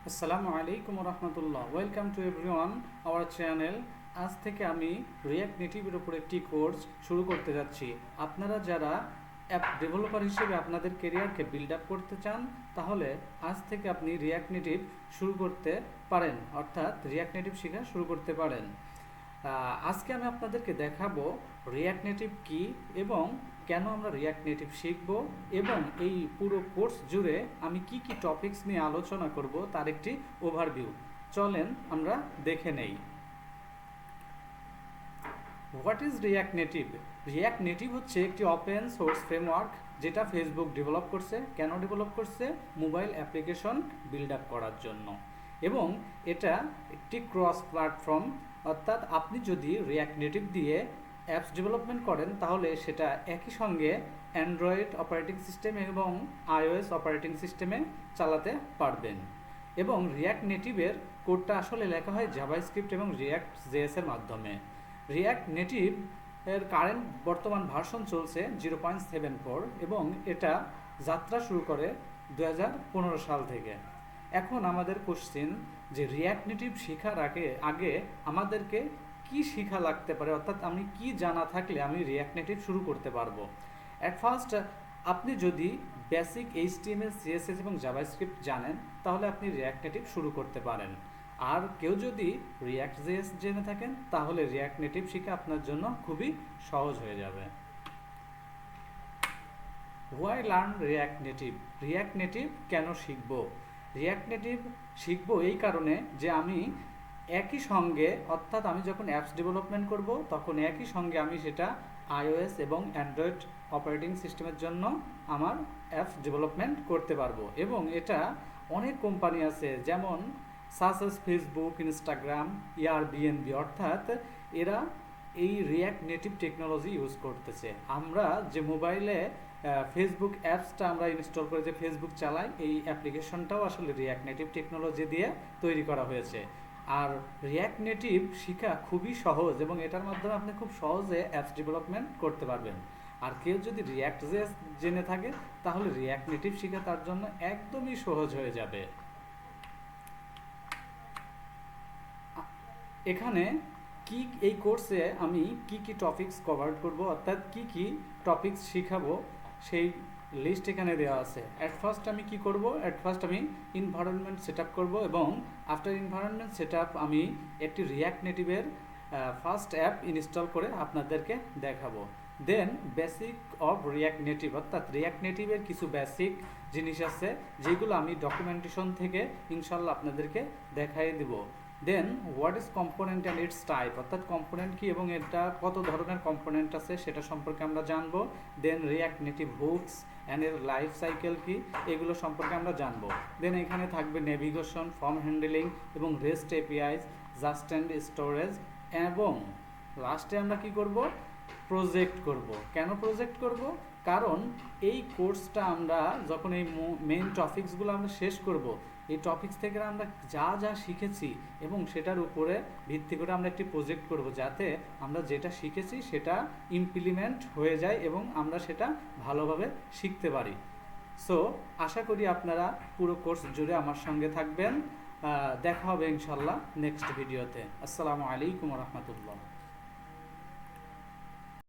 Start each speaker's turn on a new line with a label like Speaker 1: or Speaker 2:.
Speaker 1: আসসালামু আলাইকুম রহমতুল্লাহ। Welcome to everyone our channel. আজ থেকে আমি রিয়্যাক্ট নেটিভের উপর একটি কোর্স শুরু করতে যাচ্ছি। আপনারা যারা অ্যাপ ডেভেলপার হিসেবে আপনাদের কেরিয়ারকে বিল্ড আপ করতে চান, তাহলে আজ থেকে আপনি রিয়্যাক্ট নেটিভ শুরু করতে পারেন, অর্থাৎ রিয়্যাক্ট নেটিভ শেখা শুরু করতে পারেন। আজকে আমি আপনাদেরকে দেখাবো রিয়্যাক্ট নেটিভ কী এবং কেন আমরা রিয়্যাক্ট নেটিভ শিখব, এবং এই পুরো কোর্স জুড়ে আমি কি কি টপিকস নিয়ে আলোচনা করব তার একটি ওভারভিউ। চলেন আমরা দেখে নেই। What is react native? React native হচ্ছে একটি ওপেন সোর্স ফ্রেমওয়ার্ক যেটা ফেসবুক ডেভেলপ করছে। কেন ডেভেলপ করছে? মোবাইল অ্যাপ্লিকেশন বিল্ড আপ করার জন্য। এবং এটা একটি ক্রস প্ল্যাটফর্ম, অর্থাৎ আপনি যদি রিয়্যাক্ট নেটিভ দিয়ে অ্যাপস ডেভেলপমেন্ট করেন তাহলে সেটা একই সঙ্গে অ্যান্ড্রয়েড অপারেটিং সিস্টেম এবং আইওএস অপারেটিং সিস্টেমে চালাতে পারবেন। এবং রিয়্যাক্ট নেটিভের কোডটা আসলে লেখা হয় জাভাস্ক্রিপ্ট এবং রিয়্যাক্ট জেএসের মাধ্যমে। রিয়্যাক্ট নেটিভ এর কারেন্ট বর্তমান ভার্সন চলছে 0.74 এবং এটা যাত্রা শুরু করে 2015 সাল থেকে। এখন আমাদের কোশ্চেন যে রিয়্যাক্ট নেটিভ শেখার আগে আমাদেরকে কি শেখা লাগতে পারে, অর্থাৎ আমি কি জানা থাকলে আমি রিয়্যাক্ট নেটিভ শুরু করতে পারবো। অ্যাট ফার্স্ট আপনি যদি বেসিক এইচটিএমএল সিএসএস এবং জাভাস্ক্রিপ্ট জানেন তাহলে আপনি রিয়্যাক্ট নেটিভ শুরু করতে পারেন। আর কেউ যদি রিয়্যাক্ট জেএস জেনে থাকেন তাহলে রিয়্যাক্ট নেটিভ শেখা আপনার জন্য খুবই সহজ হয়ে যাবে। Why learn react native? React native কেন শিখব? রিয়্যাক্ট নেটিভ শিখব এই কারণে যে আমি একই সঙ্গে, অর্থাৎ আমি যখন অ্যাপস ডেভেলপমেন্ট করব তখন একই সঙ্গে আমি সেটা আইওএস এবং অ্যান্ড্রয়েড অপারেটিং সিস্টেমের জন্য আমার অ্যাপস ডেভেলপমেন্ট করতে পারবো। এবং এটা অনেক কোম্পানি আছে, যেমন সাসেস ফেসবুক, ইনস্টাগ্রাম, এয়ারবিএনবি, অর্থাৎ এরা এই রিয়্যাক্ট নেটিভ টেকনোলজি ইউজ করতেছে। আমরা যে মোবাইলে ফেসবুক অ্যাপসটা আমরা ইনস্টল করে যে ফেসবুক চালাই, এই অ্যাপ্লিকেশনটাও আসলে রিয়্যাক্ট নেটিভ টেকনোলজি দিয়ে তৈরি করা হয়েছে। আর রিয়্যাক্ট নেটিভ শেখা খুবই সহজ এবং এটার মাধ্যমে আপনি খুব সহজে অ্যাপস ডেভেলপমেন্ট করতে পারবেন। আর কেউ যদি রিয়্যাক্ট জেনে থাকে তাহলে রিয়্যাক্ট নেটিভ শেখা তার জন্য একদমই সহজ হয়ে যাবে। এখানে এই কোর্সে আমি কি টপিকস কভার করব, অর্থাৎ কি টপিকস শিখাবো সেই লিস্ট এখানে দেওয়া আছে। অ্যাট ফার্স্ট আমি কি করব? অ্যাট ফার্স্ট আমি এনভায়রনমেন্ট সেট আপ করবো এবং আফটার এনভায়রনমেন্ট সেট আপ আমি একটি রিয়্যাক্ট নেটিভের ফার্স্ট অ্যাপ ইনস্টল করে আপনাদেরকে দেখাবো। দেন বেসিক অফ রিয়্যাক্ট নেটিভ, অর্থাৎ রিয়্যাক্ট নেটিভের কিছু বেসিক জিনিস আছে যেগুলো আমি ডকুমেন্টেশন থেকে ইনশাল্লাহ আপনাদেরকে দেখাই দিব। Then what is component and its type, অর্থাৎ কম্পোনেন্ট কি এবং এটা কত ধরনের কম্পোনেন্ট আছে সেটা সম্পর্কে আমরা জানবো। দেন রিয়্যাক্ট নেটিভ হুকস অ্যান্ড এর লাইফ সাইকেল কি, এগুলো সম্পর্কে আমরা জানবো। দেন এখানে থাকবে নেভিগেশন, ফর্ম হ্যান্ডলিং এবং রেস্ট এপিআইস, জাস্ট অ্যান্ড স্টোরেজ, এবং লাস্টে আমরা কি করব? প্রজেক্ট করব। কেন প্রজেক্ট করব? কারণ এই কোর্সটা আমরা যখন এই মেইন টপিকসগুলো আমরা শেষ করব, এই টপিকস থেকে আমরা যা শিখেছি এবং সেটার উপরে ভিত্তি করে আমরা একটি প্রজেক্ট করব, যাতে আমরা যেটা শিখেছি সেটা ইমপ্লিমেন্ট হয়ে যায় এবং আমরা সেটা ভালোভাবে শিখতে পারি। সো আশা করি আপনারা পুরো কোর্স জুড়ে আমার সঙ্গে থাকবেন। দেখা হবে ইনশাল্লাহ নেক্সট ভিডিওতে। আসসালামু আলাইকুম রহমতুল্লাহ।